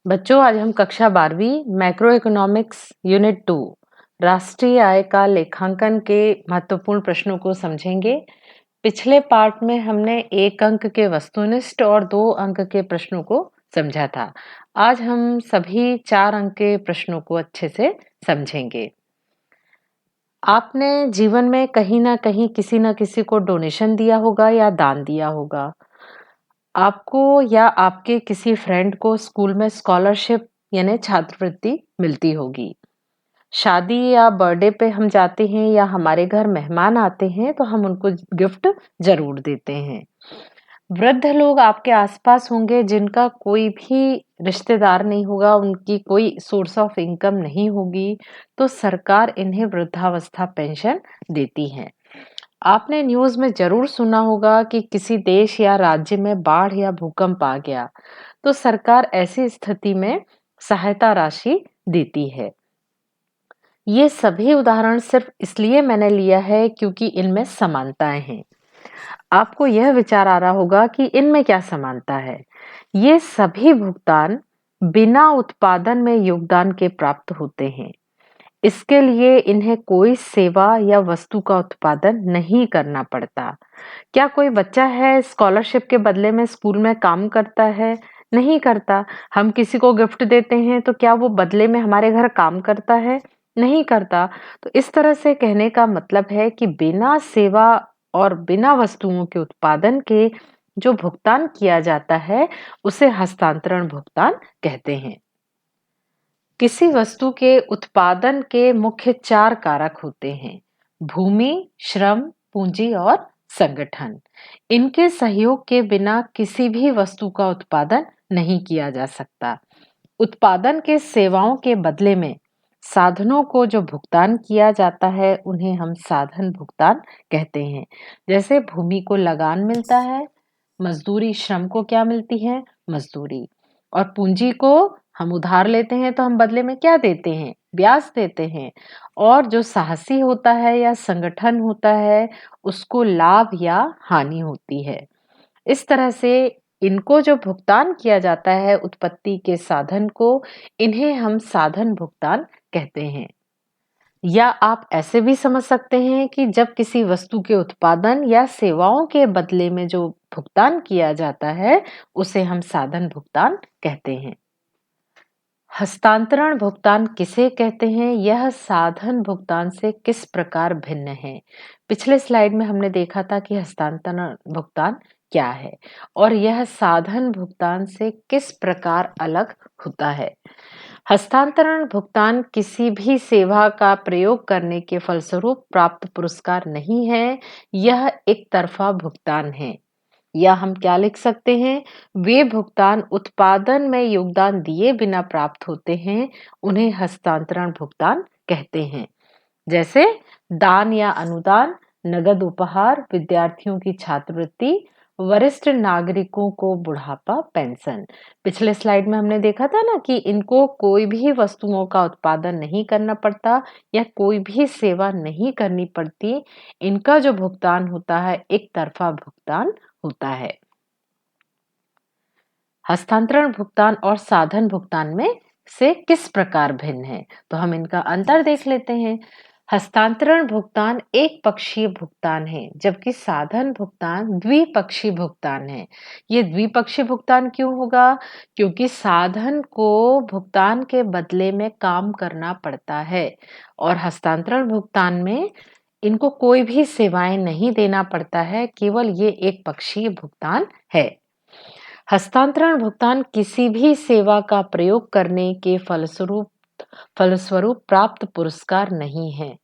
बच्चों, आज हम कक्षा 12वीं मैक्रो इकोनॉमिक्स यूनिट 2 राष्ट्रीय आय का लेखांकन के महत्वपूर्ण प्रश्नों को समझेंगे। पिछले पार्ट में हमने 1 अंक के वस्तुनिष्ठ और 2 अंक के प्रश्नों को समझा था। आज हम सभी 4 अंक के प्रश्नों को अच्छे से समझेंगे। आपने जीवन में कहीं ना कहीं किसी न किसी को डोनेशन दिया होगा या दान दिया होगा। आपको या आपके किसी फ्रेंड को स्कूल में स्कॉलरशिप यानी छात्रवृत्ति मिलती होगी। शादी या बर्थडे पे हम जाते हैं या हमारे घर मेहमान आते हैं तो हम उनको गिफ्ट जरूर देते हैं। वृद्ध लोग आपके आसपास होंगे जिनका कोई भी रिश्तेदार नहीं होगा, उनकी कोई सोर्स ऑफ इनकम नहीं होगी, तो सरकार इन्हें वृद्धावस्था पेंशन देती है। आपने न्यूज़ में ज़रूर सुना होगा कि किसी देश या राज्य में बाढ़ या भूकंप आ गया, तो सरकार ऐसी स्थिति में सहायता राशि देती है। ये सभी उदाहरण सिर्फ इसलिए मैंने लिया है क्योंकि इनमें समानताएं हैं। आपको यह विचार आ रहा होगा कि इनमें क्या समानता है। ये सभी भुगतान बिना उत्पादन में योगदान के प्राप्त होते हैं। इसके लिए इन्हें कोई सेवा या वस्तु का उत्पादन नहीं करना पड़ता। क्या कोई बच्चा है स्कॉलरशिप के बदले में स्कूल में काम करता है? नहीं करता। हम किसी को गिफ्ट देते हैं तो क्या वो बदले में हमारे घर काम करता है? नहीं करता। तो इस तरह से कहने का मतलब है कि बिना सेवा और बिना वस्तुओं के उत्पादन के जो भुगतान किया जाता है उसे हस्तांतरण भुगतान कहते हैं। किसी वस्तु के उत्पादन के मुख्य 4 कारक होते हैं: भूमि, श्रम, पूंजी और संगठन। इनके सहयोग के बिना किसी भी वस्तु का उत्पादन नहीं किया जा सकता। उत्पादन के सेवाओं के बदले में साधनों को जो भुगतान किया जाता है उन्हें हम साधन भुगतान कहते हैं। जैसे भूमि को लगान मिलता है, मजदूरी श्रम को क्या मिलती है? मजदूरी। और पूंजी को हम उधार लेते हैं तो हम बदले में क्या देते हैं? ब्याज देते हैं। और जो साहसी होता है या संगठन होता है उसको लाभ या हानि होती है। इस तरह से इनको जो भुगतान किया जाता है उत्पत्ति के साधन को, इन्हें हम साधन भुगतान कहते हैं। या आप ऐसे भी समझ सकते हैं कि जब किसी वस्तु के उत्पादन या सेवाओं के बदले में जो भुगतान किया जाता है उसे हम साधन भुगतान कहते हैं। हस्तांतरण भुगतान किसे कहते हैं? यह साधन भुगतान से किस प्रकार भिन्न है? पिछले स्लाइड में हमने देखा था कि हस्तांतरण भुगतान क्या है और यह साधन भुगतान से किस प्रकार अलग होता है। हस्तांतरण भुगतान किसी भी सेवा का प्रयोग करने के फलस्वरूप प्राप्त पुरस्कार नहीं है, यह एक तरफा भुगतान है। या हम क्या लिख सकते हैं? वे भुगतान उत्पादन में योगदान दिए बिना प्राप्त होते हैं, उन्हें हस्तांतरण भुगतान कहते हैं। जैसे दान या अनुदान, नगद उपहार, विद्यार्थियों की छात्रवृत्ति, वरिष्ठ नागरिकों को बुढ़ापा पेंशन। पिछले स्लाइड में हमने देखा था ना कि इनको कोई भी वस्तुओं का उत्पादन नहीं करना पड़ता या कोई भी सेवा नहीं करनी पड़ती। इनका जो भुगतान होता है एक तरफा भुगतान होता है। हस्तांतरण भुगतान और साधन भुगतान में से किस प्रकार भिन्न है? तो हम इनका अंतर देख लेते हैं। हस्तांतरण भुगतान एक पक्षीय भुगतान है, जबकि साधन भुगतान द्विपक्षीय भुगतान है। ये द्विपक्षीय भुगतान क्यों होगा? क्योंकि साधन को भुगतान के बदले में काम करना पड़ता है और हस्तांतरण भुगतान में इनको कोई भी सेवाएं नहीं देना पड़ता है, केवल ये एक पक्षीय भुगतान है। हस्तांतरण भुगतान किसी भी सेवा का प्रयोग करने के फलस्वरूप प्राप्त पुरस्कार नहीं है।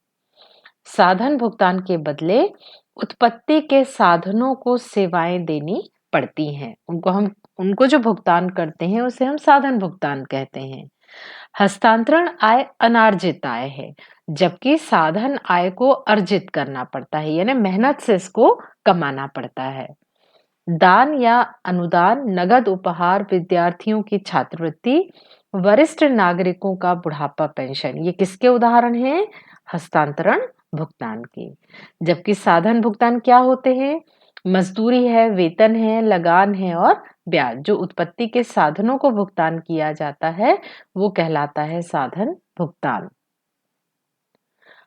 साधन भुगतान के बदले उत्पत्ति के साधनों को सेवाएं देनी पड़ती हैं। उनको जो भुगतान करते हैं उसे हम साधन भुगतान कहते हैं। हस्तांतरण आय अनार्जित आय है, जबकि साधन आय को अर्जित करना पड़ता है, यानी मेहनत से इसको कमाना पड़ता है। दान या अनुदान, नगद उपहार, विद्यार्थियों की छात्रवृत्ति, वरिष्ठ नागरिकों का बुढ़ापा पेंशन, ये किसके उदाहरण हैं? हस्तांतरण भुगतान के। जबकि साधन भुगतान क्या होते हैं? मजदूरी है, वेतन है, लगान है और ब्याज जो उत्पत्ति के साधनों को भुगतान किया जाता है वो कहलाता है साधन भुगतान।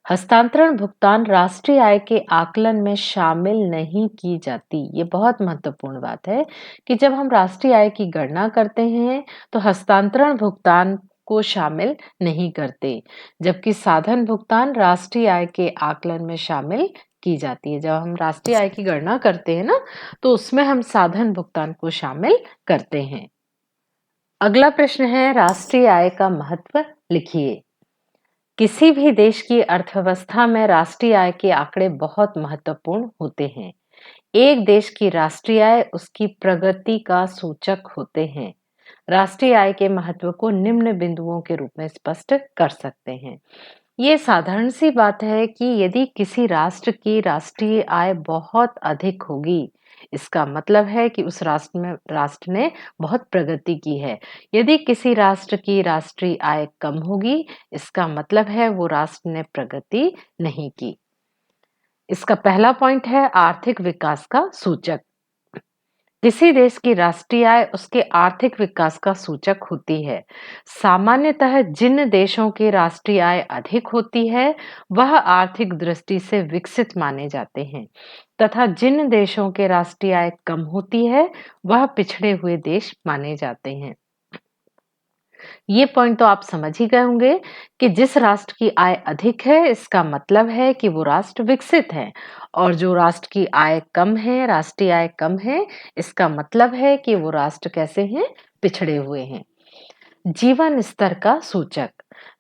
हस्तांतरण भुगतान राष्ट्रीय आय के आकलन में शामिल नहीं की जाती। ये बहुत महत्वपूर्ण बात है कि जब हम राष्ट्रीय आय की गणना करते हैं तो हस्तांतरण भुगतान को शामिल नहीं करते, जबकि साधन भुगतान राष्ट्रीय आय के आकलन में शामिल की जाती है। जब हम राष्ट्रीय आय की गणना करते हैं ना तो उसमें हम साधन भुगतान को शामिल करते हैं। अगला प्रश्न है राष्ट्रीय आय का महत्व लिखिए। किसी भी देश की अर्थव्यवस्था में राष्ट्रीय आय के आंकड़े बहुत महत्वपूर्ण होते हैं। एक देश की राष्ट्रीय आय उसकी प्रगति का सूचक होते हैं। राष्ट्रीय आय के महत्व को निम्न बिंदुओं के रूप में स्पष्ट कर सकते हैं। ये साधारण सी बात है कि यदि किसी राष्ट्र की राष्ट्रीय आय बहुत अधिक होगी, इसका मतलब है कि उस राष्ट्र ने बहुत प्रगति की है। यदि किसी राष्ट्र की राष्ट्रीय आय कम होगी, इसका मतलब है वो राष्ट्र ने प्रगति नहीं की। इसका पहला पॉइंट है आर्थिक विकास का सूचक। किसी देश की राष्ट्रीय आय उसके आर्थिक विकास का सूचक होती है। सामान्यतः जिन देशों की राष्ट्रीय आय अधिक होती है वह आर्थिक दृष्टि से विकसित माने जाते हैं तथा जिन देशों के राष्ट्रीय आय कम होती है वह पिछड़े हुए देश माने जाते हैं। ये पॉइंट तो आप समझ ही गए होंगे कि जिस राष्ट्र की आय अधिक है इसका मतलब है कि वो राष्ट्र विकसित है, और जो राष्ट्र की आय कम है, राष्ट्रीय आय कम है, इसका मतलब है कि वो राष्ट्र कैसे हैं, पिछड़े हुए हैं। जीवन स्तर का सूचक।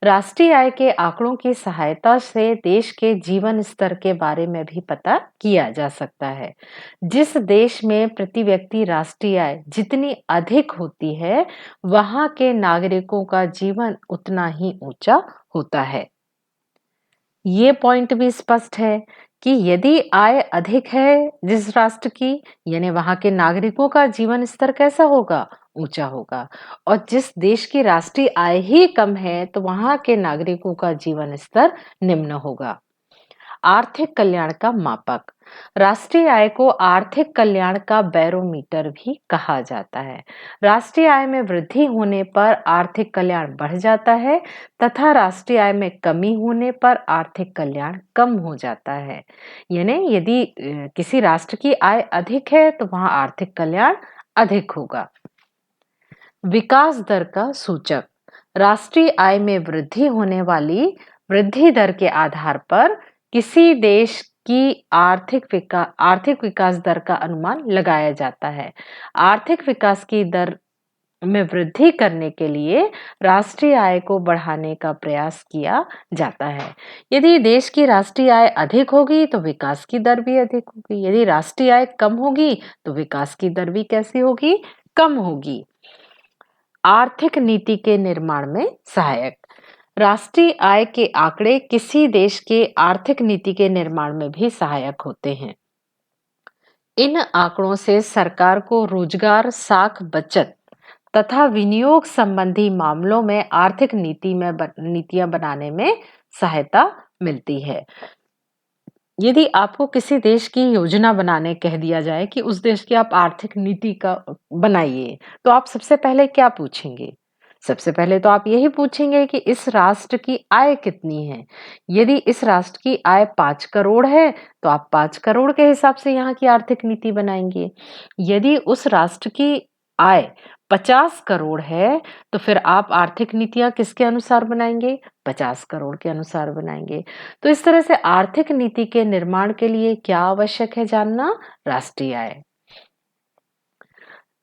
राष्ट्रीय आय के आंकड़ों की सहायता से देश के जीवन स्तर के बारे में भी पता किया जा सकता है। जिस देश में प्रति व्यक्ति राष्ट्रीय आय जितनी अधिक होती है वहां के नागरिकों का जीवन उतना ही ऊंचा होता है। ये पॉइंट भी स्पष्ट है कि यदि आय अधिक है जिस राष्ट्र की, यानी वहां के नागरिकों का जीवन स्तर कैसा होगा, ऊंचा होगा, और जिस देश की राष्ट्रीय आय ही कम है तो वहां के नागरिकों का जीवन स्तर निम्न होगा। आर्थिक कल्याण का मापक। राष्ट्रीय आय को आर्थिक कल्याण का बैरोमीटर भी कहा जाता है। राष्ट्रीय आय में वृद्धि होने पर आर्थिक कल्याण बढ़ जाता है तथा राष्ट्रीय आय में कमी होने पर आर्थिक कल्याण कम हो जाता है। यानी यदि किसी राष्ट्र की आय अधिक है तो वहां आर्थिक कल्याण अधिक होगा। विकास दर का सूचक। राष्ट्रीय आय में वृद्धि होने वाली वृद्धि दर के आधार पर किसी देश की आर्थिक विकास दर का अनुमान लगाया जाता है। आर्थिक विकास की दर में वृद्धि करने के लिए राष्ट्रीय आय को बढ़ाने का प्रयास किया जाता है। यदि देश की राष्ट्रीय आय अधिक होगी तो विकास की दर भी अधिक होगी। यदि राष्ट्रीय आय कम होगी तो विकास की दर भी कैसी होगी, कम होगी। आर्थिक नीति के निर्माण में सहायक। राष्ट्रीय आय के आंकड़े किसी देश के आर्थिक नीति के निर्माण में भी सहायक होते हैं। इन आंकड़ों से सरकार को रोजगार, साख बचत तथा विनियोग संबंधी मामलों में आर्थिक नीतियां बनाने में सहायता मिलती है। यदि आपको किसी देश की योजना बनाने कह दिया जाए कि उस देश की आप आर्थिक नीति का बनाइए, तो आप सबसे पहले क्या पूछेंगे? सबसे पहले तो आप यही पूछेंगे कि इस राष्ट्र की आय कितनी है। यदि इस राष्ट्र की आय 5 करोड़ है तो आप 5 करोड़ के हिसाब से यहाँ की आर्थिक नीति बनाएंगे। यदि उस राष्ट्र की आय 50 करोड़ है तो फिर आप आर्थिक नीतियां किसके अनुसार बनाएंगे? 50 करोड़ के अनुसार बनाएंगे। तो इस तरह से आर्थिक नीति के निर्माण के लिए क्या आवश्यक है जानना? राष्ट्रीय आय।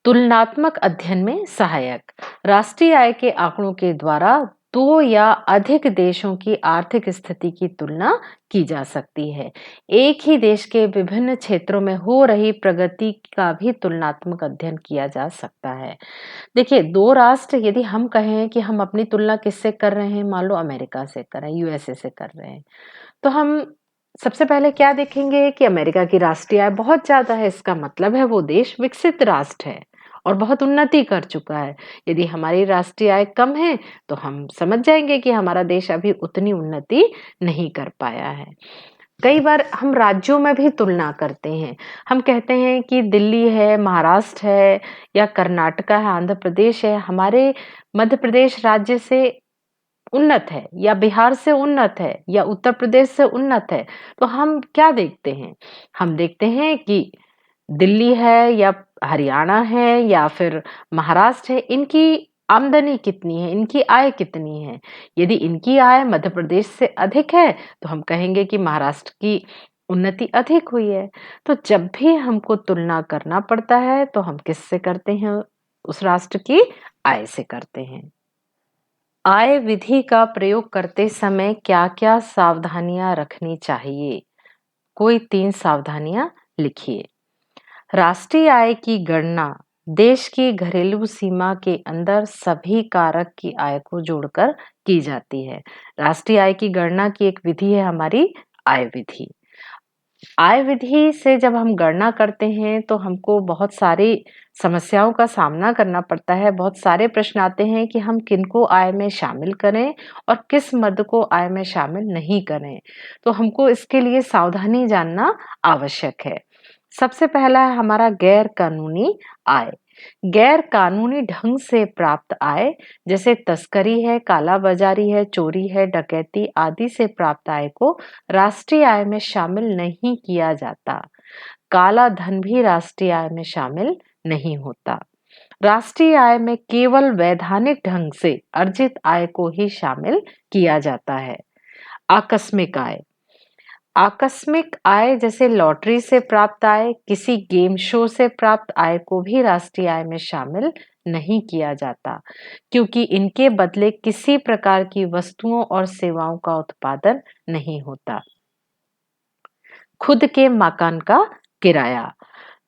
तुलनात्मक अध्ययन में सहायक। राष्ट्रीय आय के आंकड़ों के द्वारा दो या अधिक देशों की आर्थिक स्थिति की तुलना की जा सकती है। एक ही देश के विभिन्न क्षेत्रों में हो रही प्रगति का भी तुलनात्मक अध्ययन किया जा सकता है। देखिए, दो राष्ट्र, यदि हम कहें कि हम अपनी तुलना किससे कर रहे हैं, मान लो अमेरिका से कर रहे हैं, यूएसए से कर रहे हैं, तो हम सबसे पहले क्या देखेंगे कि अमेरिका की राष्ट्रीय आय बहुत ज्यादा है, इसका मतलब है वो देश विकसित राष्ट्र है और बहुत उन्नति कर चुका है। यदि हमारी राष्ट्रीय आय कम है तो हम समझ जाएंगे कि हमारा देश अभी उतनी उन्नति नहीं कर पाया है। कई बार हम राज्यों में भी तुलना करते हैं। हम कहते हैं कि दिल्ली है, महाराष्ट्र है या कर्नाटका है, आंध्र प्रदेश है, हमारे मध्य प्रदेश राज्य से उन्नत है या बिहार से उन्नत है या उत्तर प्रदेश से उन्नत है। तो हम क्या देखते हैं? हम देखते हैं कि दिल्ली है या हरियाणा है या फिर महाराष्ट्र है, इनकी आमदनी कितनी है, इनकी आय कितनी है। यदि इनकी आय मध्य प्रदेश से अधिक है, तो हम कहेंगे कि महाराष्ट्र की उन्नति अधिक हुई है। तो जब भी हमको तुलना करना पड़ता है, तो हम किससे करते हैं? उस राष्ट्र की आय से करते हैं। आय विधि का प्रयोग करते समय क्या-क्या सावधानियां रखनी चाहिए? कोई 3 सावधानियां लिखिए। राष्ट्रीय आय की गणना देश की घरेलू सीमा के अंदर सभी कारक की आय को जोड़कर की जाती है। राष्ट्रीय आय की गणना की एक विधि है हमारी आय विधि। आय विधि से जब हम गणना करते हैं तो हमको बहुत सारी समस्याओं का सामना करना पड़ता है। बहुत सारे प्रश्न आते हैं कि हम किनको आय में शामिल करें और किस मद को आय में शामिल नहीं करें। तो हमको इसके लिए सावधानी जानना आवश्यक है। सबसे पहला है हमारा गैर कानूनी आय। गैर कानूनी ढंग से प्राप्त आय जैसे तस्करी है, कालाबाजारी है, चोरी है, डकैती आदि से प्राप्त आय को राष्ट्रीय आय में शामिल नहीं किया जाता। काला धन भी राष्ट्रीय आय में शामिल नहीं होता। राष्ट्रीय आय में केवल वैधानिक ढंग से अर्जित आय को ही शामिल किया जाता है। आकस्मिक आय। आकस्मिक आय जैसे लॉटरी से प्राप्त आय, किसी गेम शो से प्राप्त आय को भी राष्ट्रीय आय में शामिल नहीं किया जाता, क्योंकि इनके बदले किसी प्रकार की वस्तुओं और सेवाओं का उत्पादन नहीं होता। खुद के मकान का किराया।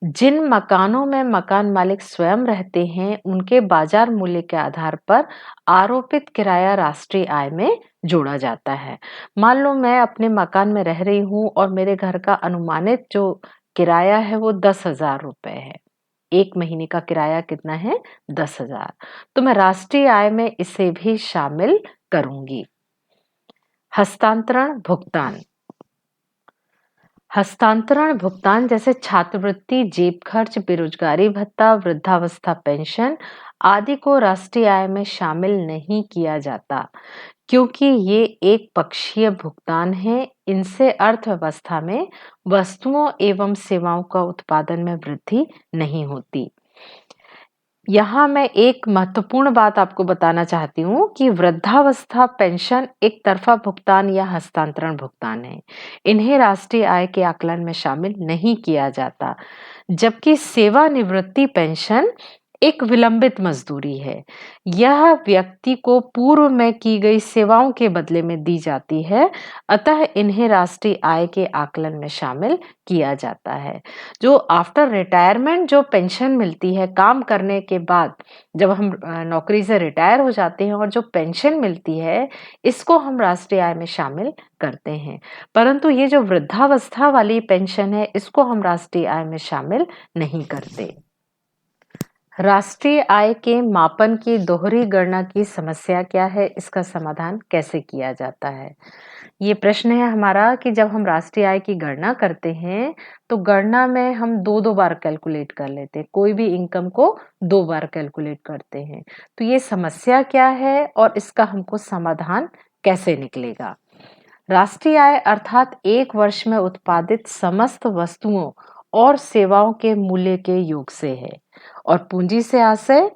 जिन मकानों में मकान मालिक स्वयं रहते हैं, उनके बाजार मूल्य के आधार पर आरोपित किराया राष्ट्रीय आय में जोड़ा जाता है। मान लो मैं अपने मकान में रह रही हूँ और मेरे घर का अनुमानित जो किराया है वो 10,000 रुपए है। 1 महीने का किराया कितना है? 10,000। तो मैं राष्ट्रीय आय में इसे भी शामिल करूंगी। हस्तांतरण भुगतान। हस्तांतरण भुगतान जैसे छात्रवृत्ति, जेब खर्च, बेरोजगारी भत्ता, वृद्धावस्था पेंशन आदि को राष्ट्रीय आय में शामिल नहीं किया जाता, क्योंकि ये एक पक्षीय भुगतान है। इनसे अर्थव्यवस्था में वस्तुओं एवं सेवाओं का उत्पादन में वृद्धि नहीं होती। यहाँ मैं एक महत्वपूर्ण बात आपको बताना चाहती हूँ कि वृद्धावस्था पेंशन एक तरफा भुगतान या हस्तांतरण भुगतान है। इन्हें राष्ट्रीय आय के आकलन में शामिल नहीं किया जाता, जबकि सेवानिवृत्ति पेंशन एक विलंबित मजदूरी है। यह व्यक्ति को पूर्व में की गई सेवाओं के बदले में दी जाती है, अतः इन्हें राष्ट्रीय आय के आकलन में शामिल किया जाता है। जो आफ्टर रिटायरमेंट जो पेंशन मिलती है, काम करने के बाद जब हम नौकरी से रिटायर हो जाते हैं और जो पेंशन मिलती है, इसको हम राष्ट्रीय आय में शामिल करते हैं। परंतु ये जो वृद्धावस्था वाली पेंशन है, इसको हम राष्ट्रीय आय में शामिल नहीं करते। राष्ट्रीय आय के मापन की दोहरी गणना की समस्या क्या है? इसका समाधान कैसे किया जाता है? ये प्रश्न है हमारा कि जब हम राष्ट्रीय आय की गणना करते हैं, तो गणना में हम 2-2 बार कैलकुलेट कर लेते हैं। कोई भी इनकम को 2 बार कैलकुलेट करते हैं। तो ये समस्या क्या है और इसका हमको समाधान कैसे निकलेगा? राष्ट्रीय आय अर्थात एक वर्ष में उत्पादित समस्त वस्तुओं और सेवाओं के मूल्य के योग से है, और पूंजी से आशय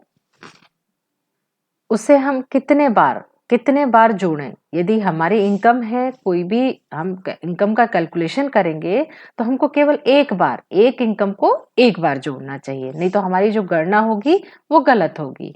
उसे हम कितने बार जोड़ें। यदि हमारी इनकम है, कोई भी हम इनकम का कैलकुलेशन करेंगे, तो हमको केवल एक इनकम को एक बार जोड़ना चाहिए, नहीं तो हमारी जो गणना होगी वो गलत होगी।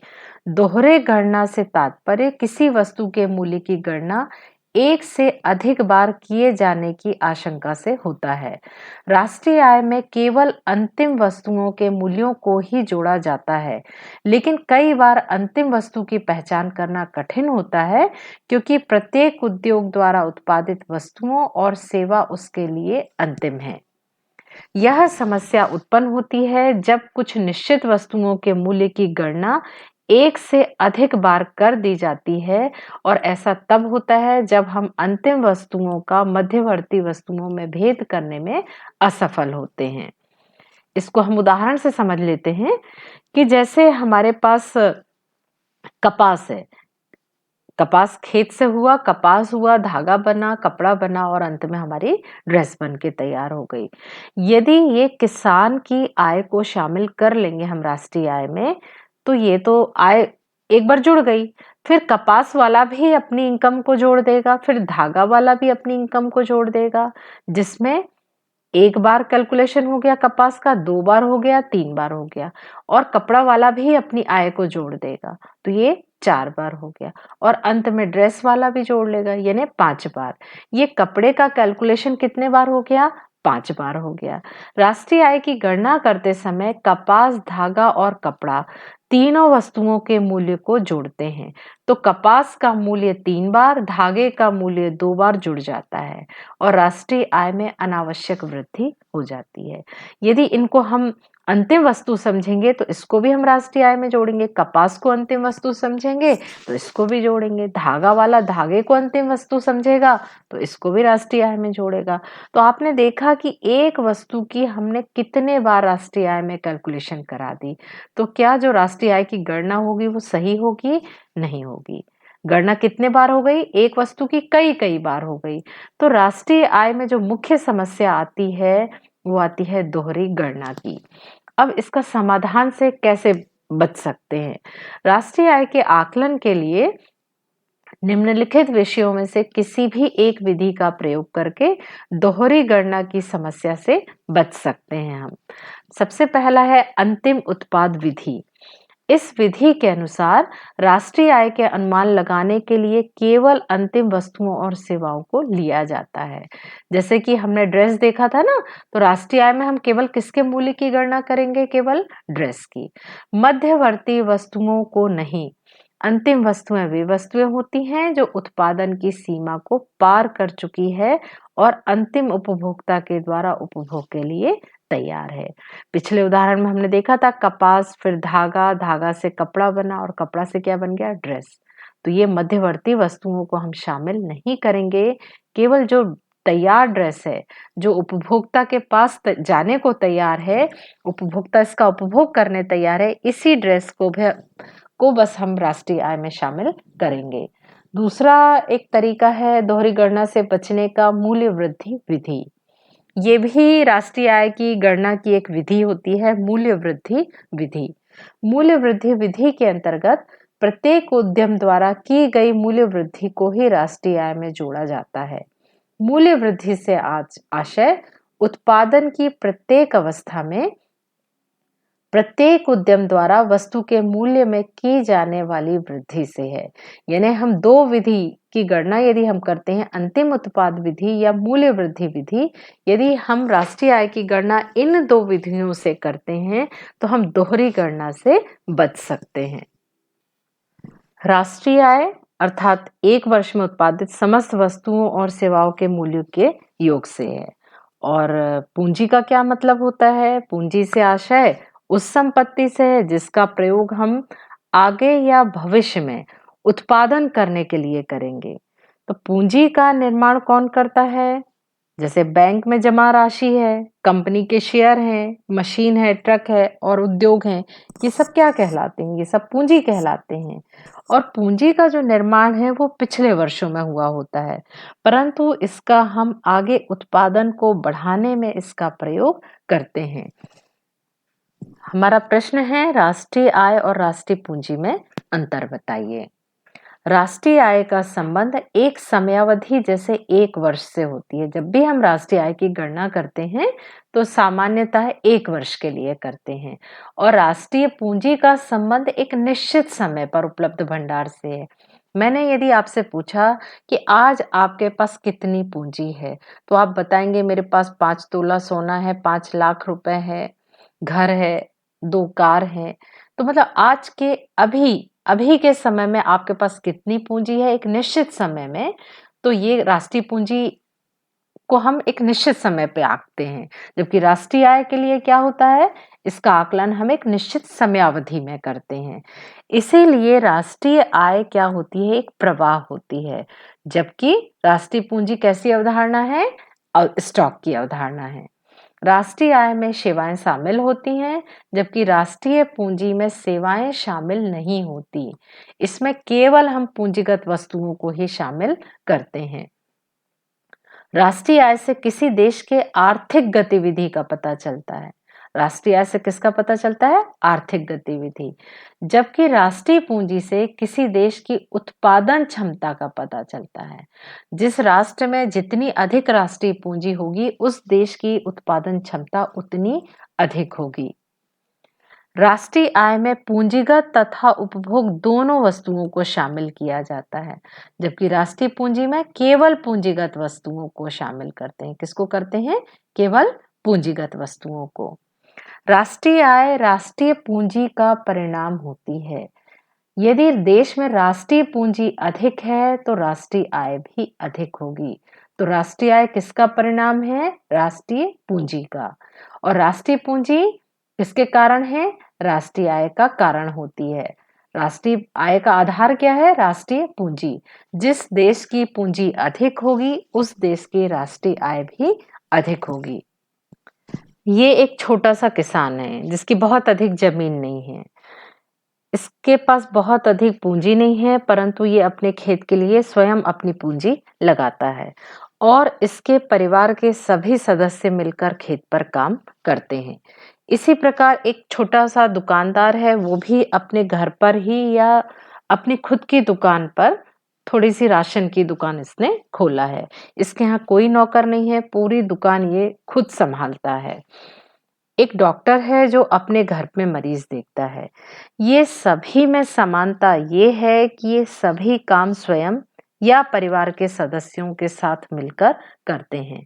दोहरे गणना से तात्पर्य किसी वस्तु के मूल्य की गणना एक से अधिक बार किए जाने की आशंका से होता है। राष्ट्रीय आय में केवल अंतिम वस्तुओं के मूल्यों को ही जोड़ा जाता है, लेकिन कई बार अंतिम वस्तु की पहचान करना कठिन होता है, क्योंकि प्रत्येक उद्योग द्वारा उत्पादित वस्तुओं और सेवा उसके लिए अंतिम है। यह समस्या उत्पन्न होती है जब कुछ निश्चित वस्तुओं के मूल्य की गणना एक से अधिक बार कर दी जाती है और ऐसा तब होता है जब हम अंतिम वस्तुओं का मध्यवर्ती वस्तुओं में भेद करने में असफल होते हैं। इसको हम उदाहरण से समझ लेते हैं कि जैसे हमारे पास कपास है, कपास खेत से हुआ, कपास हुआ, धागा बना, कपड़ा बना और अंत में हमारी ड्रेस बन के तैयार हो गई। यदि ये किसान की आय को शामिल कर लेंगे हम राष्ट्रीय आय में, तो ये तो आय एक बार जुड़ गई। फिर कपास वाला भी अपनी इनकम को जोड़ देगा, फिर धागा वाला भी अपनी इनकम को जोड़ देगा, जिसमें एक बार कैलकुलेशन हो गया कपास का, 2 बार हो गया, 3 बार हो गया और कपड़ा वाला भी अपनी आय को जोड़ देगा, तो ये 4 बार हो गया और अंत में ड्रेस वाला भी जोड़ लेगा, यानी 5 बार। ये कपड़े का कैलकुलेशन कितने बार हो गया? 5 बार हो गया। राष्ट्रीय आय की गणना करते समय कपास, धागा और कपड़ा तीनों वस्तुओं के मूल्य को जोड़ते हैं। तो कपास का मूल्य 3 बार, धागे का मूल्य 2 बार जुड़ जाता है और राष्ट्रीय आय में अनावश्यक वृद्धि हो जाती है। यदि इनको हम अंतिम वस्तु समझेंगे तो इसको भी हम राष्ट्रीय आय में जोड़ेंगे, कपास को अंतिम वस्तु समझेंगे तो इसको भी जोड़ेंगे, धागा वाला धागे को अंतिम वस्तु समझेगा तो इसको भी राष्ट्रीय आय में जोड़ेगा। तो आपने देखा कि एक वस्तु की हमने कितने बार राष्ट्रीय आय में कैलकुलेशन करा दी, तो क्या जो राष्ट्रीय आय की गणना होगी वो सही होगी? नहीं होगी। गणना कितने बार हो गई? एक वस्तु की कई कई बार हो गई। तो राष्ट्रीय आय में जो मुख्य समस्या आती है वो आती है दोहरी गणना की। अब इसका समाधान से कैसे बच सकते हैं? राष्ट्रीय आय के आकलन के लिए निम्नलिखित विषयों में से किसी भी एक विधि का प्रयोग करके दोहरी गणना की समस्या से बच सकते हैं हम। सबसे पहला है अंतिम उत्पाद विधि। इस विधि के अनुसार राष्ट्रीय आय के अनुमान लगाने के लिए केवल अंतिम वस्तुओं और सेवाओं को लिया जाता है। जैसे कि हमने ड्रेस देखा था ना, तो राष्ट्रीय आय में हम केवल किसके मूल्य की गणना करेंगे? केवल ड्रेस की। मध्यवर्ती वस्तुओं को नहीं। अंतिम वस्तुएं वे वस्तुएं होती हैं जो उत्पादन की सीमा को पार कर चुकी है और अंतिम उपभोक्ता के द्वारा उपभोग के लिए तैयार है। पिछले उदाहरण में हमने देखा था कपास, फिर धागा, धागा से कपड़ा बना और कपड़ा से क्या बन गया? ड्रेस। तो ये मध्यवर्ती वस्तुओं को हम शामिल नहीं करेंगे। केवल जो तैयार ड्रेस है, जो उपभोक्ता के पास जाने को तैयार है, उपभोक्ता इसका उपभोग करने तैयार है, इसी ड्रेस को बस हम राष्ट्रीय आय में शामिल करेंगे। दूसरा एक तरीका है दोहरी गणना से बचने का, मूल्य वृद्धि विधि। ये भी राष्ट्रीय आय की गणना की एक विधि होती है, मूल्य वृद्धि विधि। मूल्य वृद्धि विधि के अंतर्गत प्रत्येक उद्यम द्वारा की गई मूल्य वृद्धि को ही राष्ट्रीय आय में जोड़ा जाता है। मूल्य वृद्धि से आज आशय उत्पादन की प्रत्येक अवस्था में प्रत्येक उद्यम द्वारा वस्तु के मूल्य में की जाने वाली वृद्धि से है। यानी हम दो विधि की गणना यदि हम करते हैं, अंतिम उत्पाद विधि या मूल्य वृद्धि विधि, यदि हम राष्ट्रीय आय की गणना इन दो विधियों से करते हैं तो हम दोहरी गणना से बच सकते हैं। राष्ट्रीय आय अर्थात एक वर्ष में उत्पादित समस्त वस्तुओं और सेवाओं के मूल्य के योग से है। और पूंजी का क्या मतलब होता है? पूंजी से आशय उस संपत्ति से है जिसका प्रयोग हम आगे या भविष्य में उत्पादन करने के लिए करेंगे। तो पूंजी का निर्माण कौन करता है? जैसे बैंक में जमा राशि है, कंपनी के शेयर हैं, मशीन है, ट्रक है और उद्योग हैं, ये सब क्या कहलाते हैं? ये सब पूंजी कहलाते हैं। और पूंजी का जो निर्माण है वो पिछले वर्षों में हुआ होता है, परंतु इसका हम आगे उत्पादन को बढ़ाने में इसका प्रयोग करते हैं। हमारा प्रश्न है राष्ट्रीय आय और राष्ट्रीय पूंजी में अंतर बताइए। राष्ट्रीय आय का संबंध एक समयावधि जैसे एक वर्ष से होती है। जब भी हम राष्ट्रीय आय की गणना करते हैं तो सामान्यतः एक वर्ष के लिए करते हैं और राष्ट्रीय पूंजी का संबंध एक निश्चित समय पर उपलब्ध भंडार से है। मैंने यदि आपसे पूछा कि आज आपके पास कितनी पूंजी है, तो आप बताएंगे मेरे पास 5 तोला सोना है, 5 लाख रुपए है, घर है, 2 कार है। तो मतलब आज के अभी के समय में आपके पास कितनी पूंजी है एक निश्चित समय में, तो ये राष्ट्रीय पूंजी को हम एक निश्चित समय पे आंकते हैं। जबकि राष्ट्रीय आय के लिए क्या होता है? इसका आकलन हम एक निश्चित समयावधि में करते हैं। इसीलिए राष्ट्रीय आय क्या होती है? एक प्रवाह होती है, जबकि राष्ट्रीय पूंजी कैसी अवधारणा है? स्टॉक की अवधारणा है। राष्ट्रीय आय में सेवाएं शामिल होती हैं, जबकि राष्ट्रीय पूंजी में सेवाएं शामिल नहीं होती। इसमें केवल हम पूंजीगत वस्तुओं को ही शामिल करते हैं। राष्ट्रीय आय से किसी देश के आर्थिक गतिविधि का पता चलता है। राष्ट्रीय आय से किसका पता चलता है? आर्थिक गतिविधि। जबकि राष्ट्रीय पूंजी से किसी देश की उत्पादन क्षमता का पता चलता है। जिस राष्ट्र में जितनी अधिक राष्ट्रीय पूंजी होगी, उस देश की उत्पादन क्षमता उतनी अधिक होगी। राष्ट्रीय आय में पूंजीगत तथा उपभोग दोनों वस्तुओं को शामिल किया जाता है, जबकि राष्ट्रीय पूंजी में केवल पूंजीगत वस्तुओं को शामिल करते हैं। किसको करते हैं? केवल पूंजीगत वस्तुओं को। राष्ट्रीय आय राष्ट्रीय पूंजी का परिणाम होती है। यदि देश में राष्ट्रीय पूंजी अधिक है तो राष्ट्रीय आय भी अधिक होगी। तो राष्ट्रीय आय किसका परिणाम है? राष्ट्रीय पूंजी का। और राष्ट्रीय पूंजी किसके कारण है? राष्ट्रीय आय का कारण होती है। राष्ट्रीय आय का आधार क्या है? राष्ट्रीय पूंजी। जिस देश की पूंजी अधिक होगी, उस देश की राष्ट्रीय आय भी अधिक होगी। ये एक छोटा सा किसान है जिसकी बहुत अधिक जमीन नहीं है। इसके पास बहुत अधिक पूंजी नहीं है, परंतु ये अपने खेत के लिए स्वयं अपनी पूंजी लगाता है और इसके परिवार के सभी सदस्य मिलकर खेत पर काम करते हैं। इसी प्रकार एक छोटा सा दुकानदार है, वो भी अपने घर पर ही या अपनी खुद की दुकान पर थोड़ी सी राशन की दुकान इसने खोला है। इसके यहाँ कोई नौकर नहीं है, पूरी दुकान ये खुद संभालता है। एक डॉक्टर है जो अपने घर में मरीज देखता है। ये सभी में समानता ये है कि ये सभी काम स्वयं या परिवार के सदस्यों के साथ मिलकर करते हैं।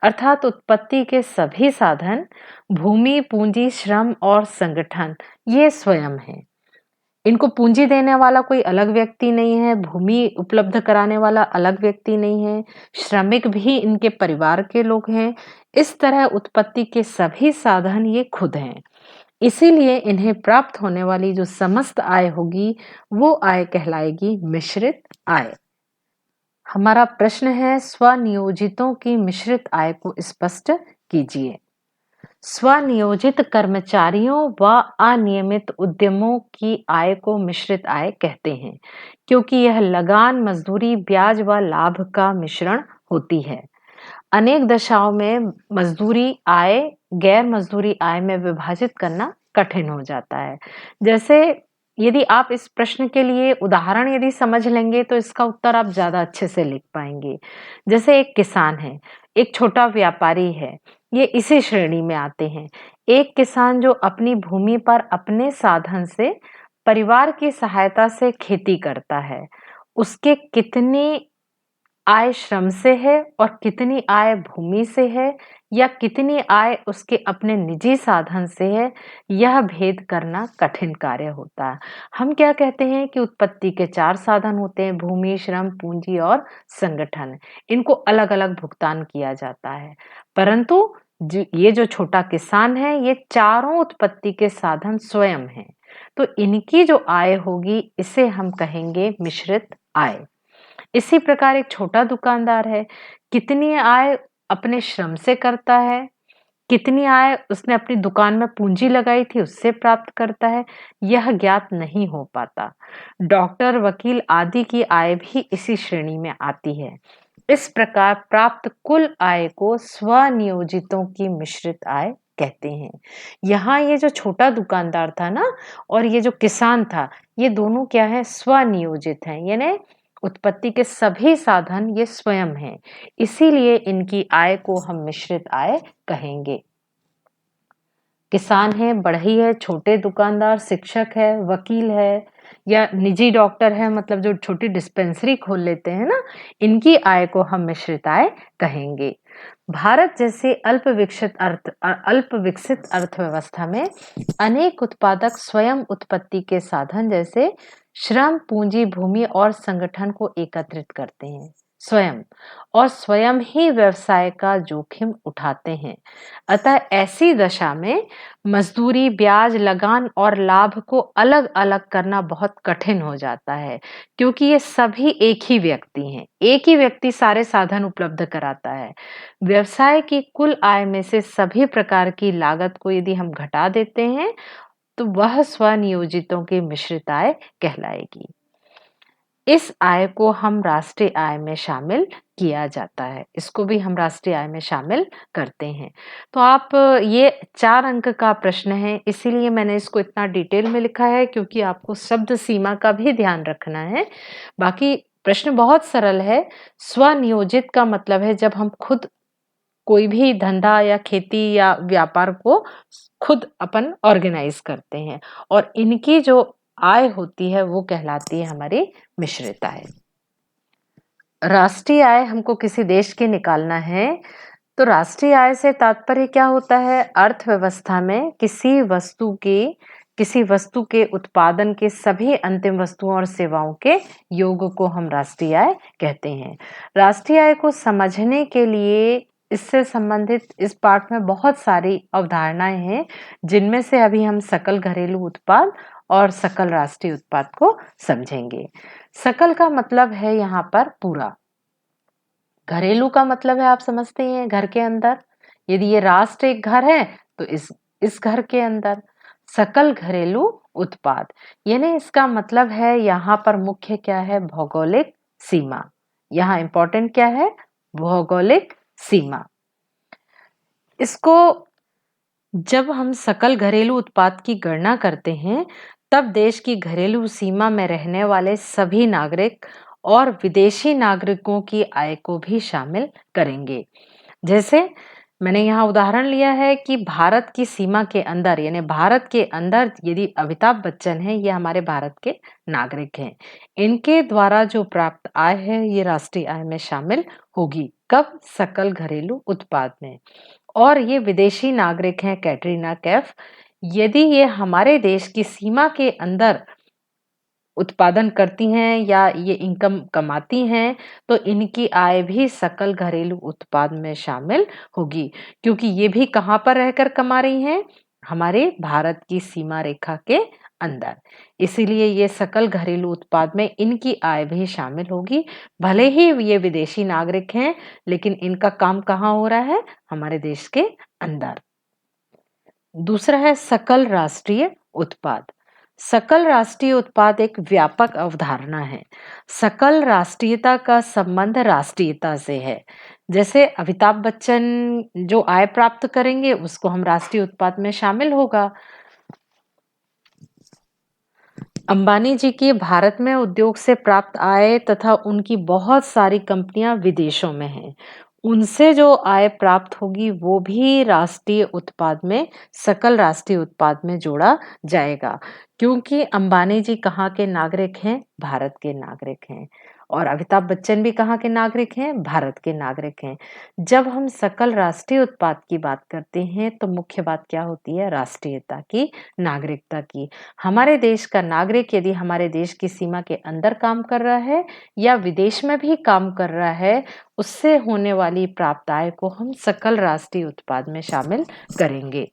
अर्थात उत्पत्ति के सभी साधन, भूमि, पूंजी, श्रम और संगठन ये स्वयं है। इनको पूंजी देने वाला कोई अलग व्यक्ति नहीं है, भूमि उपलब्ध कराने वाला अलग व्यक्ति नहीं है, श्रमिक भी इनके परिवार के लोग हैं। इस तरह उत्पत्ति के सभी साधन ये खुद हैं। इसीलिए इन्हें प्राप्त होने वाली जो समस्त आय होगी, वो आय कहलाएगी मिश्रित आय। हमारा प्रश्न है, स्वनियोजितों की मिश्रित आय को स्पष्ट कीजिए। स्वनियोजित कर्मचारियों व अनियमित उद्यमों की आय को मिश्रित आय कहते हैं, क्योंकि यह लगान, मजदूरी, ब्याज व लाभ का मिश्रण होती है। अनेक दशाओं में मजदूरी आय गैर मजदूरी आय में विभाजित करना कठिन हो जाता है। जैसे यदि आप इस प्रश्न के लिए उदाहरण यदि समझ लेंगे तो इसका उत्तर आप ज्यादा अच्छे से लिख पाएंगे। जैसे एक किसान है, एक छोटा व्यापारी है, ये इसी श्रेणी में आते हैं। एक किसान जो अपनी भूमि पर अपने साधन से परिवार की सहायता से खेती करता है, उसके कितनी आय श्रम से है और कितनी आय भूमि से है या कितनी आय उसके अपने निजी साधन से है, यह भेद करना कठिन कार्य होता है। हम क्या कहते हैं कि उत्पत्ति के 4 साधन होते हैं, भूमि, श्रम, पूंजी और संगठन। इनको अलग-अलग भुगतान किया जाता है। परंतु ये जो छोटा किसान है, ये चारों उत्पत्ति के साधन स्वयं हैं। तो इनकी जो आय होगी, इसे हम कहेंगे मिश्रित आय। इसी प्रकार एक छोटा दुकानदार है, कितनी आय अपने श्रम से करता है, कितनी आय उसने अपनी दुकान में पूंजी लगाई थी उससे प्राप्त करता है, यह ज्ञात नहीं हो पाता। डॉक्टर, वकील आदि की आय भी इसी श्रेणी में आती है। इस प्रकार प्राप्त कुल आय को स्वनियोजितों की मिश्रित आय कहते हैं। यहाँ ये जो छोटा दुकानदार था ना और ये जो किसान था, ये दोनों क्या है? स्वनियोजित हैं, यानी उत्पत्ति के सभी साधन ये स्वयं हैं। इसीलिए इनकी आय को हम मिश्रित आय कहेंगे। किसान है, बढ़ई है, छोटे दुकानदार, शिक्षक है, वकील है या निजी डॉक्टर है, मतलब जो छोटी डिस्पेंसरी खोल लेते हैं ना, इनकी आय को हम मिश्रित आय कहेंगे। भारत जैसे अल्प विकसित अर्थव्यवस्था में अनेक उत्पादक स्वयं उत्पत्ति के साधन जैसे श्रम, पूंजी, भूमि और संगठन को एकत्रित करते हैं। स्वयं और स्वयं ही व्यवसाय का जोखिम उठाते हैं। अतः ऐसी दशा में मजदूरी, ब्याज, लगान और लाभ को अलग-अलग करना बहुत कठिन हो जाता है, क्योंकि ये सभी एक ही व्यक्ति हैं। एक ही व्यक्ति सारे साधन उपलब्ध कराता है। व्यवसाय की कुल आय में से सभी प्रकार की लागत को यदि हम घटा देते हैं, तो वह स्वनियोजितों की मिश्रित आय कहलाएगी। इस आय को हम राष्ट्रीय आय में शामिल किया जाता है। इसको भी हम राष्ट्रीय आय में शामिल करते हैं। तो आप ये 4 अंक का प्रश्न है, इसीलिए मैंने इसको इतना डिटेल में लिखा है क्योंकि आपको शब्द सीमा का भी ध्यान रखना है। बाकी प्रश्न बहुत सरल है। स्वनियोजित का मतलब है जब हम खुद कोई भी धंधा या खेती या व्यापार को खुद अपन ऑर्गेनाइज करते हैं और इनकी जो आय होती है वो कहलाती है हमारी मिश्रित आय। राष्ट्रीय आय हमको किसी देश की निकालना है, तो राष्ट्रीय आय से तात्पर्य क्या होता है? अर्थव्यवस्था में किसी वस्तु के उत्पादन के सभी अंतिम वस्तुओं और सेवाओं के योग को हम राष्ट्रीय आय कहते हैं। राष्ट्रीय आय को समझने के लिए इससे संबंधित इस पाठ में बहुत सारी अवधारणाएं हैं, जिनमें से अभी हम सकल घरेलू उत्पाद और सकल राष्ट्रीय उत्पाद को समझेंगे। सकल का मतलब है यहाँ पर पूरा। घरेलू का मतलब है आप समझते हैं घर के अंदर। यदि ये राष्ट्र एक घर है तो इस घर के अंदर। सकल घरेलू उत्पाद यानी इसका मतलब है यहाँ पर मुख्य क्या है? भौगोलिक सीमा। यहाँ इंपॉर्टेंट क्या है? भौगोलिक सीमा। इसको जब हम सकल घरेलू उत्पाद की गणना करते हैं, तब देश की घरेलू सीमा में रहने वाले सभी नागरिक और विदेशी नागरिकों की आय को भी शामिल करेंगे। जैसे मैंने यहाँ उदाहरण लिया है कि भारत की सीमा के अंदर यानी भारत के अंदर यदि अमिताभ बच्चन है, ये हमारे भारत के नागरिक हैं। इनके द्वारा जो प्राप्त आय है ये राष्ट्रीय आय में शामिल होगी। कब? सकल घरेलू उत्पाद में। और ये विदेशी नागरिक हैं कैटरीना कैफ, यदि ये हमारे देश की सीमा के अंदर उत्पादन करती हैं या ये इनकम कमाती हैं, तो इनकी आय भी सकल घरेलू उत्पाद में शामिल होगी, क्योंकि ये भी कहाँ पर रहकर कमा रही हैं? हमारे भारत की सीमा रेखा के अंदर। इसीलिए ये सकल घरेलू उत्पाद में इनकी आय भी शामिल होगी। भले ही ये विदेशी नागरिक हैं, लेकिन इनका काम कहाँ हो रहा है? हमारे देश के अंदर। दूसरा है सकल राष्ट्रीय उत्पाद। सकल राष्ट्रीय उत्पाद एक व्यापक अवधारणा है। सकल राष्ट्रीयता का संबंध राष्ट्रीयता से है। जैसे अमिताभ बच्चन जो आय प्राप्त करेंगे उसको हम राष्ट्रीय उत्पाद में शामिल होगा। अंबानी जी की भारत में उद्योग से प्राप्त आय तथा उनकी बहुत सारी कंपनियां विदेशों में हैं। उनसे जो आय प्राप्त होगी वो भी राष्ट्रीय उत्पाद में, सकल राष्ट्रीय उत्पाद में जोड़ा जाएगा, क्योंकि अंबानी जी कहाँ के नागरिक हैं? भारत के नागरिक हैं। और अमिताभ बच्चन भी कहाँ के नागरिक हैं? भारत के नागरिक हैं। जब हम सकल राष्ट्रीय उत्पाद की बात करते हैं तो मुख्य बात क्या होती है? राष्ट्रीयता की, नागरिकता की। हमारे देश का नागरिक यदि हमारे देश की सीमा के अंदर काम कर रहा है या विदेश में भी काम कर रहा है, उससे होने वाली प्राप्त आय को हम सकल राष्ट्रीय उत्पाद में शामिल करेंगे।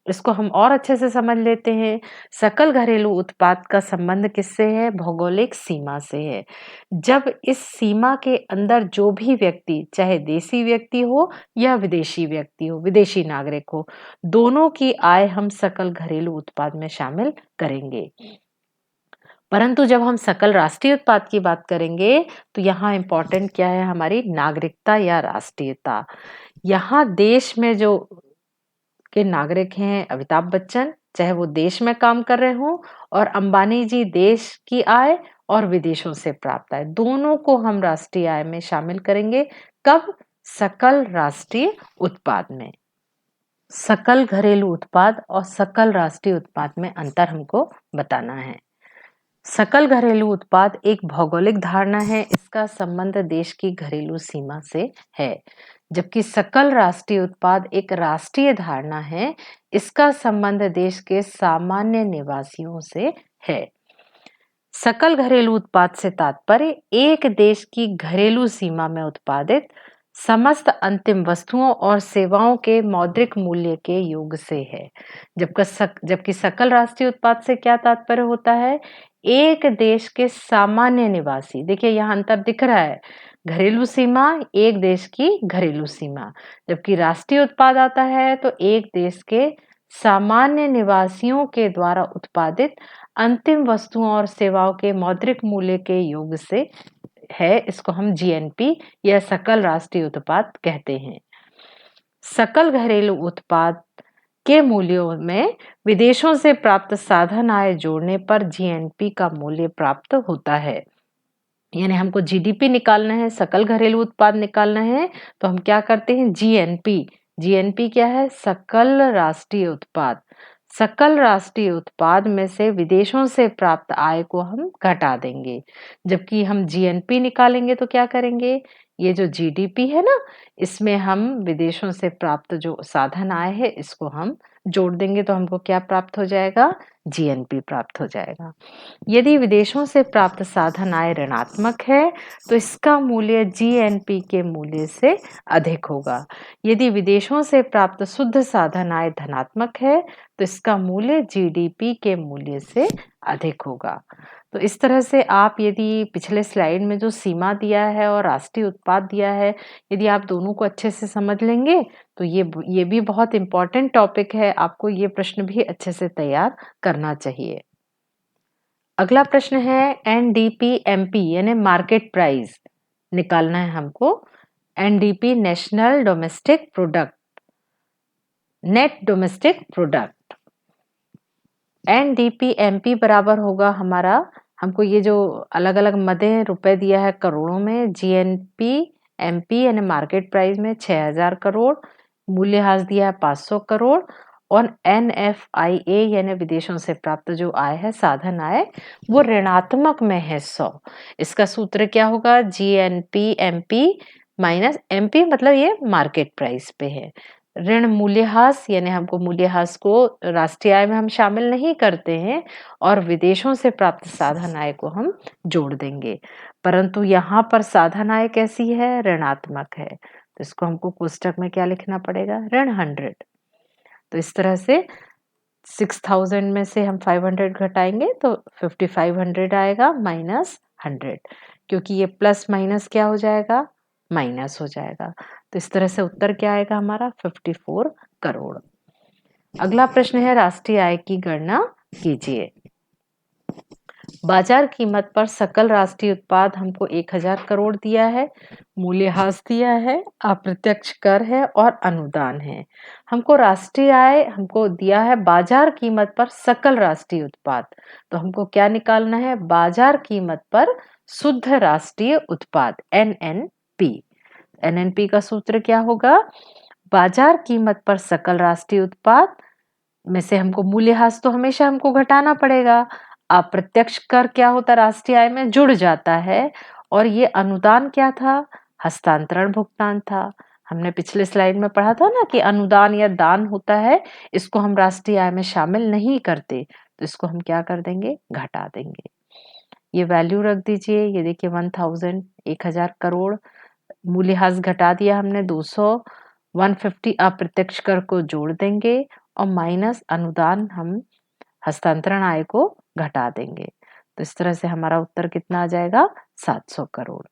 इसको हम और अच्छे से समझ लेते हैं। सकल घरेलू उत्पाद का संबंध किससे है? भौगोलिक सीमा से है। जब इस सीमा के अंदर जो भी व्यक्ति, चाहे देसी व्यक्ति हो या विदेशी व्यक्ति हो, विदेशी नागरिक हो, दोनों की आय हम सकल घरेलू उत्पाद में शामिल करेंगे। परंतु जब हम सकल राष्ट्रीय उत्पाद की बात करेंगे तो यहाँ इंपॉर्टेंट क्या है? हमारी नागरिकता या राष्ट्रीयता। यहाँ देश में जो के नागरिक हैं अमिताभ बच्चन, चाहे वो देश में काम कर रहे हों, और अंबानी जी देश की आय और विदेशों से प्राप्त आय, दोनों को हम राष्ट्रीय आय में शामिल करेंगे। कब? सकल राष्ट्रीय उत्पाद में। सकल घरेलू उत्पाद और सकल राष्ट्रीय उत्पाद में अंतर हमको बताना है। सकल घरेलू उत्पाद एक भौगोलिक धारणा है, इसका संबंध देश की घरेलू सीमा से है, जबकि सकल राष्ट्रीय उत्पाद एक राष्ट्रीय धारणा है, इसका संबंध देश के सामान्य निवासियों से है। सकल घरेलू उत्पाद से तात्पर्य एक देश की घरेलू सीमा में उत्पादित समस्त अंतिम वस्तुओं और सेवाओं के मौद्रिक मूल्य के योग से है। जबकि सकल राष्ट्रीय उत्पाद से क्या तात्पर्य होता है? एक देश के सामान्य निवासी, देखिए यहाँ अंतर दिख रहा है, घरेलू सीमा एक देश की घरेलू सीमा, जबकि राष्ट्रीय उत्पाद आता है तो एक देश के सामान्य निवासियों के द्वारा उत्पादित अंतिम वस्तुओं और सेवाओं के मौद्रिक मूल्य के योग से है। इसको हम जीएनपी या सकल राष्ट्रीय उत्पाद कहते हैं। सकल घरेलू उत्पाद के मूल्यों में विदेशों से प्राप्त साधन आय जोड़ने पर जीएनपी का मूल्य प्राप्त होता है। यानी हमको जीडीपी निकालना है, सकल घरेलू उत्पाद निकालना है, तो हम क्या करते हैं? जीएनपी। जीएनपी क्या है? सकल राष्ट्रीय उत्पाद। सकल राष्ट्रीय उत्पाद में से विदेशों से प्राप्त आय को हम घटा देंगे। जबकि हम जीएनपी निकालेंगे तो क्या करेंगे? ये जो जीडीपी है ना, इसमें हम विदेशों से प्राप्त जो साधन आय है इसको हम जोड़ देंगे, तो हमको क्या प्राप्त हो जाएगा? जीएनपी प्राप्त हो जाएगा। यदि विदेशों से प्राप्त साधन आय ऋणात्मक है तो इसका मूल्य जीएनपी के मूल्य से अधिक होगा। यदि विदेशों से प्राप्त शुद्ध साधन आय धनात्मक है तो इसका मूल्य जीडीपी के मूल्य से अधिक होगा। तो इस तरह से आप यदि पिछले स्लाइड में जो सीमा दिया है और राष्ट्रीय उत्पाद दिया है, यदि आप दोनों को अच्छे से समझ लेंगे तो ये भी बहुत इंपॉर्टेंट टॉपिक है, आपको ये प्रश्न भी अच्छे से तैयार करना चाहिए। अगला प्रश्न है एनडीपी-एमपी यानी मार्केट प्राइस निकालना है हमको। NDP national domestic product, net domestic product. NDP-MP बराबर होगा हमारा, हमको ये जो अलग अलग मदें रुपए दिया है करोड़ों में, जीएनपी एमपी यानी मार्केट प्राइस में 6000 करोड़, मूल्यह्रास दिया है 500 करोड़, और एनएफआईए यानी विदेशों से प्राप्त जो आय है साधन आय वो ऋणात्मक में है 100। इसका सूत्र क्या होगा? जीएनपी एमपी माइनस एमपी, मतलब ये मार्केट प्राइस पे है। ऋण मूल्यह्रास यानी हमको मूल्यह्रास को राष्ट्रीय आय में हम शामिल नहीं करते हैं और विदेशों से प्राप्त साधन आय को हम जोड़ देंगे, परंतु यहाँ पर साधन आय कैसी है? ऋणात्मक है, तो इसको हमको कोष्टक में क्या लिखना पड़ेगा? ऋण 100। तो इस तरह से 6000 में से हम 500 घटाएंगे तो 5500 आएगा माइनस 100, क्योंकि ये प्लस माइनस क्या हो जाएगा? माइनस हो जाएगा। तो इस तरह से उत्तर क्या आएगा हमारा? 54 करोड़। अगला प्रश्न है राष्ट्रीय आय की गणना कीजिए। बाजार कीमत पर सकल राष्ट्रीय उत्पाद हमको 1000 करोड़ दिया है, मूल्यह्रास दिया है, अप्रत्यक्ष कर है और अनुदान है। हमको राष्ट्रीय आय हमको दिया है बाजार कीमत पर सकल राष्ट्रीय उत्पाद, तो हमको क्या निकालना है? बाजार कीमत पर शुद्ध राष्ट्रीय उत्पाद, एनएनपी। एनएनपी का सूत्र क्या होगा? बाजार कीमत पर सकल राष्ट्रीय उत्पाद में से हमको मूल्यह्रास तो हमेशा हमको घटाना पड़ेगा, अप्रत्यक्ष कर क्या होता है? राष्ट्रीय आय में जुड़ जाता है, और ये अनुदान क्या था? हस्तांतरण भुगतान था। हमने पिछले स्लाइड में पढ़ा था ना कि अनुदान या दान होता है, इसको हम राष्ट्रीय आय में शामिल नहीं करते, तो इसको हम क्या कर देंगे? घटा देंगे। ये वैल्यू रख दीजिए, ये देखिए 1000 करोड़, मूल्यह्रास घटा दिया हमने 200, 150 अप्रत्यक्ष कर को जोड़ देंगे और माइनस अनुदान हम हस्तांतरण आय को घटा देंगे, तो इस तरह से हमारा उत्तर कितना आ जाएगा? 700 करोड़।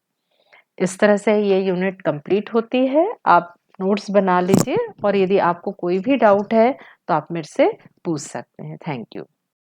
इस तरह से ये यूनिट कंप्लीट होती है। आप नोट्स बना लीजिए और यदि आपको कोई भी डाउट है तो आप मेरे से पूछ सकते हैं। Thank you.